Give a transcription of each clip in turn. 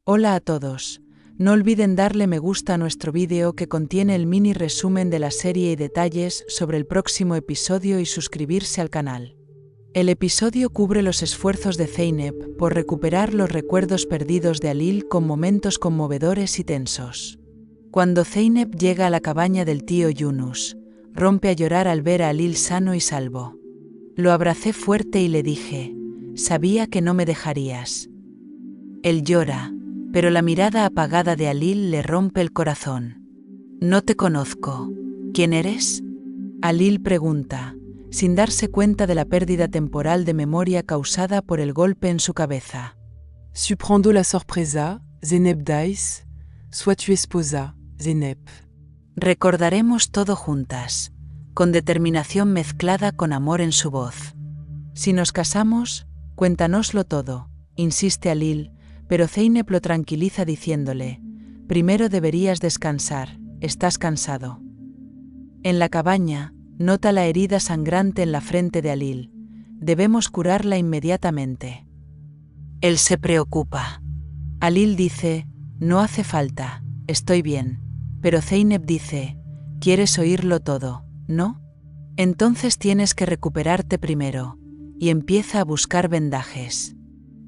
Hola a todos. No olviden darle me gusta a nuestro vídeo que contiene el mini resumen de la serie y detalles sobre el próximo episodio y suscribirse al canal. El episodio cubre los esfuerzos de Zeynep por recuperar los recuerdos perdidos de Halil con momentos conmovedores y tensos. Cuando Zeynep llega a la cabaña del tío Yunus, rompe a llorar al ver a Halil sano y salvo. Lo abracé fuerte y le dije, sabía que no me dejarías. Él llora, pero la mirada apagada de Halil le rompe el corazón. No te conozco. ¿Quién eres? Halil pregunta, sin darse cuenta de la pérdida temporal de memoria causada por el golpe en su cabeza. Surprendo la sorpresa, Zeynep Dais, soit tu esposa, Zeynep. Recordaremos todo juntas, con determinación mezclada con amor en su voz. Si nos casamos, cuéntanoslo todo, insiste Halil, pero Zeynep lo tranquiliza diciéndole, primero deberías descansar, estás cansado. En la cabaña, nota la herida sangrante en la frente de Halil. Debemos curarla inmediatamente. Él se preocupa. Halil dice, no hace falta, estoy bien. Pero Zeynep dice, ¿quieres oírlo todo, no? Entonces tienes que recuperarte primero, y empieza a buscar vendajes.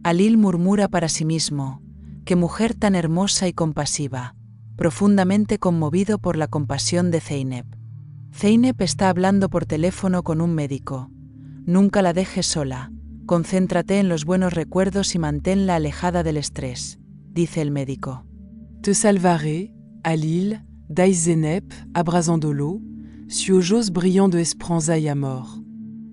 Halil murmura para sí mismo, qué mujer tan hermosa y compasiva, profundamente conmovido por la compasión de Zeynep. Zeynep está hablando por teléfono con un médico. Nunca la dejes sola, concéntrate en los buenos recuerdos y manténla alejada del estrés, dice el médico. Te salvaré, Halil, Dais Zeynep, abrasandolo, si ojos brillant de esperanza y amor.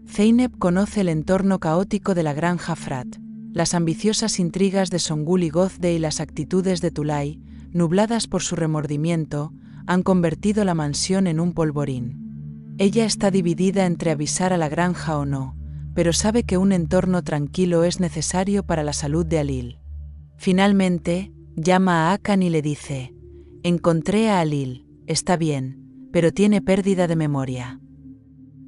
Zeynep conoce el entorno caótico de la granja Frat, las ambiciosas intrigas de Songül y Gozde y las actitudes de Tulay, nubladas por su remordimiento, han convertido la mansión en un polvorín. Ella está dividida entre avisar a la granja o no, pero sabe que un entorno tranquilo es necesario para la salud de Halil. Finalmente, llama a Hakan y le dice, encontré a Halil, está bien, pero tiene pérdida de memoria.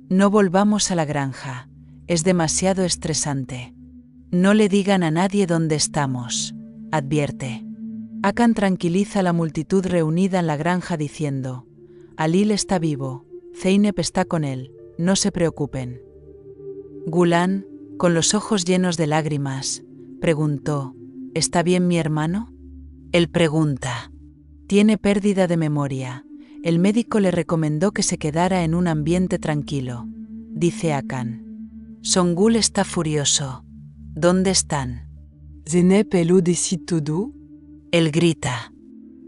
No volvamos a la granja, es demasiado estresante. No le digan a nadie dónde estamos, advierte. Hakan tranquiliza a la multitud reunida en la granja diciendo, Halil está vivo, Zeynep está con él, no se preocupen. Gulan, con los ojos llenos de lágrimas, preguntó, ¿está bien mi hermano? Él pregunta, tiene pérdida de memoria, el médico le recomendó que se quedara en un ambiente tranquilo, dice Hakan. Songül está furioso. ¿Dónde están? Zeynep et lo décide todo. Él grita.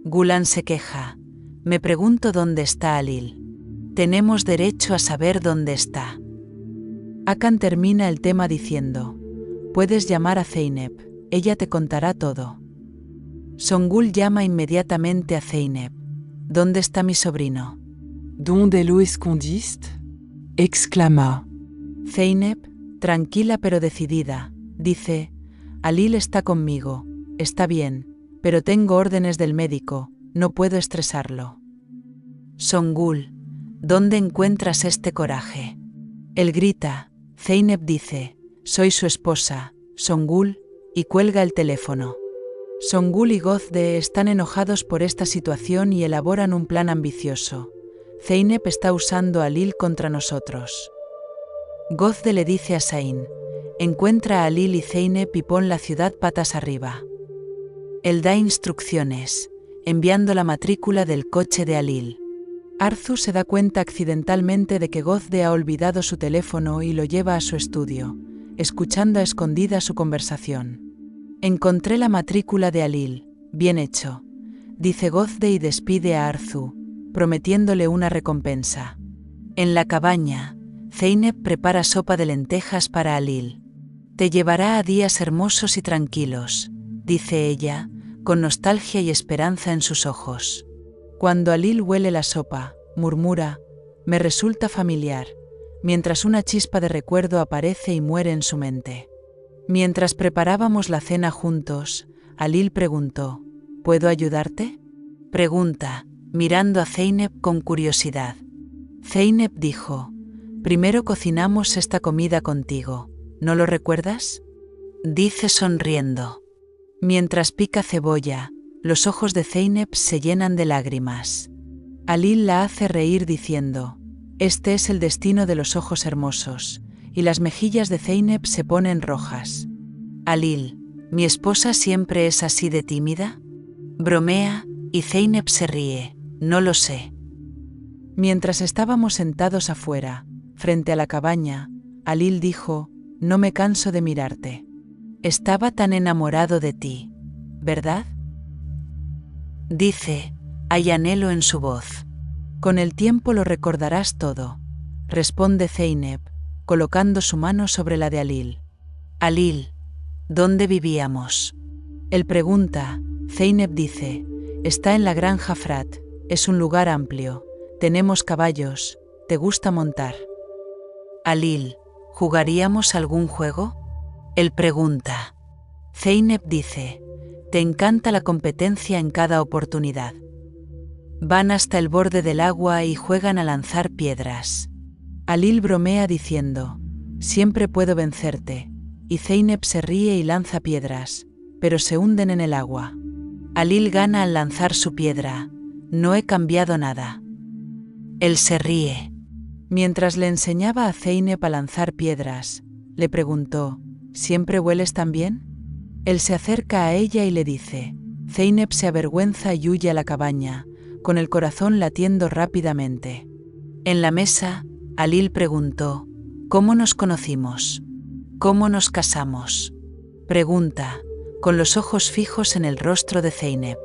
Gulan se queja. Me pregunto dónde está Halil. Tenemos derecho a saber dónde está. Hakan termina el tema diciendo, puedes llamar a Zeynep, ella te contará todo. Songül llama inmediatamente a Zeynep. ¿Dónde está mi sobrino? Donde lo escondiste? Exclama. Zeynep, tranquila pero decidida, dice, Halil está conmigo, está bien, pero tengo órdenes del médico, no puedo estresarlo. Songül, ¿dónde encuentras este coraje? Él grita, Zeynep dice, soy su esposa, Songül, y cuelga el teléfono. Songül y Gozde están enojados por esta situación y elaboran un plan ambicioso. Zeynep está usando a Halil contra nosotros. Gozde le dice a Zayn, encuentra a Halil y Zeynep y pon la ciudad patas arriba. Él da instrucciones, enviando la matrícula del coche de Halil. Arzu se da cuenta accidentalmente de que Gozde ha olvidado su teléfono y lo lleva a su estudio, escuchando a escondidas su conversación. Encontré la matrícula de Halil, bien hecho, dice Gozde y despide a Arzu, prometiéndole una recompensa. En la cabaña, Zeynep prepara sopa de lentejas para Halil. Te llevará a días hermosos y tranquilos, dice ella, con nostalgia y esperanza en sus ojos. Cuando Halil huele la sopa, murmura, me resulta familiar, mientras una chispa de recuerdo aparece y muere en su mente. Mientras preparábamos la cena juntos, Halil preguntó, ¿puedo ayudarte? Pregunta, mirando a Zeynep con curiosidad. Zeynep dijo, primero cocinamos esta comida contigo, ¿no lo recuerdas? Dice sonriendo. Mientras pica cebolla, los ojos de Zeynep se llenan de lágrimas. Halil la hace reír diciendo: «Este es el destino de los ojos hermosos», y las mejillas de Zeynep se ponen rojas. «Halil, ¿mi esposa siempre es así de tímida?», bromea, y Zeynep se ríe: «No lo sé». Mientras estábamos sentados afuera, frente a la cabaña, Halil dijo: «No me canso de mirarte. Estaba tan enamorado de ti, ¿verdad?». Dice: «Hay anhelo en su voz». «Con el tiempo lo recordarás todo», responde Zeynep, colocando su mano sobre la de Halil. «Halil, ¿dónde vivíamos?». Él pregunta. Zeynep dice: «Está en la granja Frat, es un lugar amplio, tenemos caballos, ¿te gusta montar?». «Halil, ¿jugaríamos algún juego?». Él pregunta. Zeynep dice: «Te encanta la competencia en cada oportunidad». Van hasta el borde del agua y juegan a lanzar piedras. Halil bromea diciendo: «Siempre puedo vencerte», y Zeynep se ríe y lanza piedras, pero se hunden en el agua. Halil gana al lanzar su piedra: «No he cambiado nada». Él se ríe. Mientras le enseñaba a Zeynep a lanzar piedras, le preguntó: «¿Siempre hueles tan bien?». Él se acerca a ella y le dice. Zeynep se avergüenza y huye a la cabaña, con el corazón latiendo rápidamente. En la mesa, Halil preguntó: «¿Cómo nos conocimos? ¿Cómo nos casamos?». Pregunta, con los ojos fijos en el rostro de Zeynep.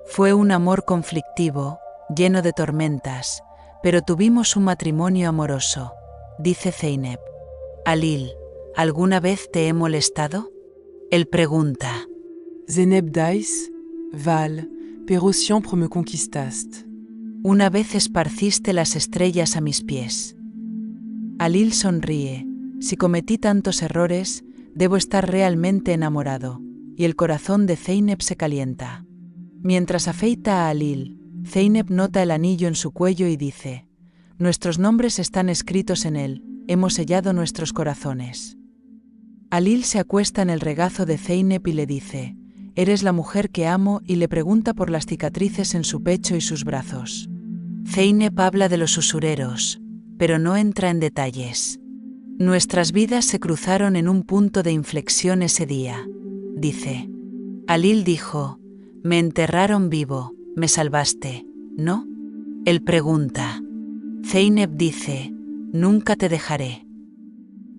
«Fue un amor conflictivo, lleno de tormentas, pero tuvimos un matrimonio amoroso», dice Zeynep. «Halil, ¿alguna vez te he molestado?». Él pregunta. Zeynep Dais, Val, pero siempre me conquistaste. «Una vez esparciste las estrellas a mis pies». Halil sonríe. «Si cometí tantos errores, debo estar realmente enamorado», y el corazón de Zeynep se calienta. Mientras afeita a Halil, Zeynep nota el anillo en su cuello y dice: «Nuestros nombres están escritos en él, hemos sellado nuestros corazones». Halil se acuesta en el regazo de Zeynep y le dice: «Eres la mujer que amo», y le pregunta por las cicatrices en su pecho y sus brazos. Zeynep habla de los usureros, pero no entra en detalles. «Nuestras vidas se cruzaron en un punto de inflexión ese día», dice. Halil dijo: «Me enterraron vivo, me salvaste, ¿no?». Él pregunta. Zeynep dice: «Nunca te dejaré».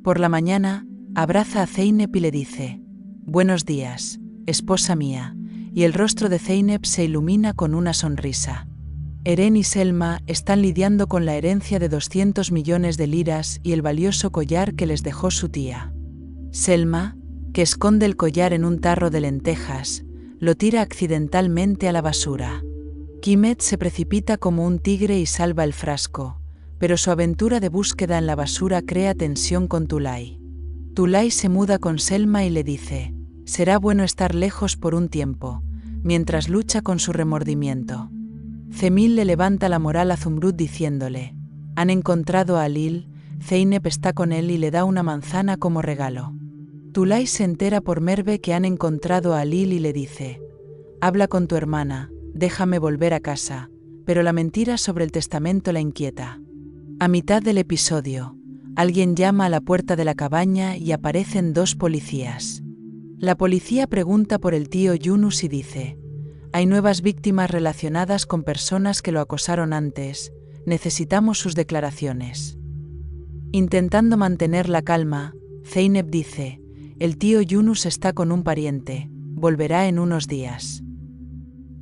Por la mañana, abraza a Zeynep y le dice: «Buenos días, esposa mía», y el rostro de Zeynep se ilumina con una sonrisa. Eren y Selma están lidiando con la herencia de 200 millones de liras y el valioso collar que les dejó su tía. Selma, que esconde el collar en un tarro de lentejas, lo tira accidentalmente a la basura. Quimet se precipita como un tigre y salva el frasco, pero su aventura de búsqueda en la basura crea tensión con Tulay. Tulay se muda con Selma y le dice: «Será bueno estar lejos por un tiempo», mientras lucha con su remordimiento. Cemil le levanta la moral a Zumrud diciéndole: «Han encontrado a Halil, Zeynep está con él y le da una manzana como regalo». Tulay se entera por Merve que han encontrado a Halil y le dice: «Habla con tu hermana, déjame volver a casa», pero la mentira sobre el testamento la inquieta. A mitad del episodio, alguien llama a la puerta de la cabaña y aparecen 2 policías. La policía pregunta por el tío Yunus y dice: «Hay nuevas víctimas relacionadas con personas que lo acosaron antes, necesitamos sus declaraciones». Intentando mantener la calma, Zeynep dice: «El tío Yunus está con un pariente, volverá en unos días».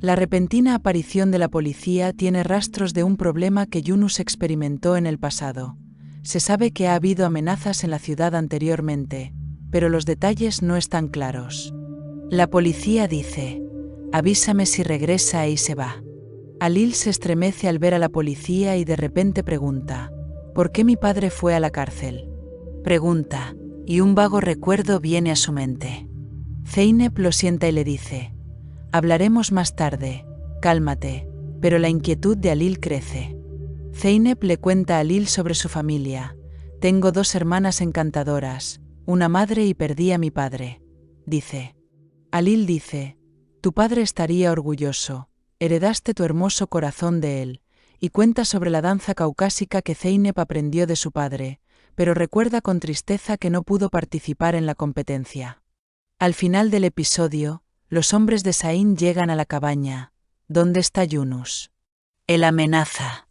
La repentina aparición de la policía tiene rastros de un problema que Yunus experimentó en el pasado. Se sabe que ha habido amenazas en la ciudad anteriormente, pero los detalles no están claros. La policía dice: «Avísame si regresa», y se va. Halil se estremece al ver a la policía y de repente pregunta: «¿Por qué mi padre fue a la cárcel?». Pregunta, y un vago recuerdo viene a su mente. Zeynep lo sienta y le dice: «Hablaremos más tarde, cálmate», pero la inquietud de Halil crece. Zeynep le cuenta a Halil sobre su familia: «Tengo 2 hermanas encantadoras, una madre y perdí a mi padre», dice. Alil dice: tu padre estaría orgulloso, heredaste tu hermoso corazón de él, y cuenta sobre la danza caucásica que Zeynep aprendió de su padre, pero recuerda con tristeza que no pudo participar en la competencia. Al final del episodio, los hombres de Zayn llegan a la cabaña. ¿Dónde está Yunus? Él amenaza.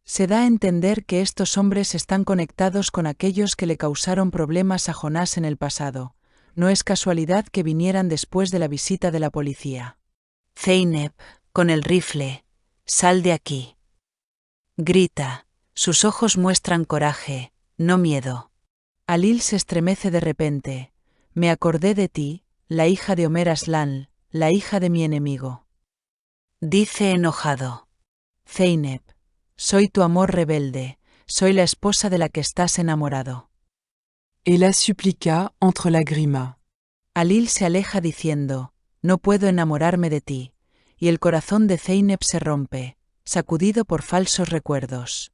Se da a entender que estos hombres están conectados con aquellos que le causaron problemas a Jonás en el pasado. No es casualidad que vinieran después de la visita de la policía. Zeynep, con el rifle, sal de aquí. Grita, sus ojos muestran coraje, no miedo. Alil se estremece de repente. Me acordé de ti, la hija de Omer Aslan, la hija de mi enemigo. Dice enojado. Zeynep, soy tu amor rebelde, soy la esposa de la que estás enamorado. Et la suppliqua entre lagrimas. Alil se aleja diciendo: no puedo enamorarme de ti, y el corazón de Zeynep se rompe, sacudido por falsos recuerdos.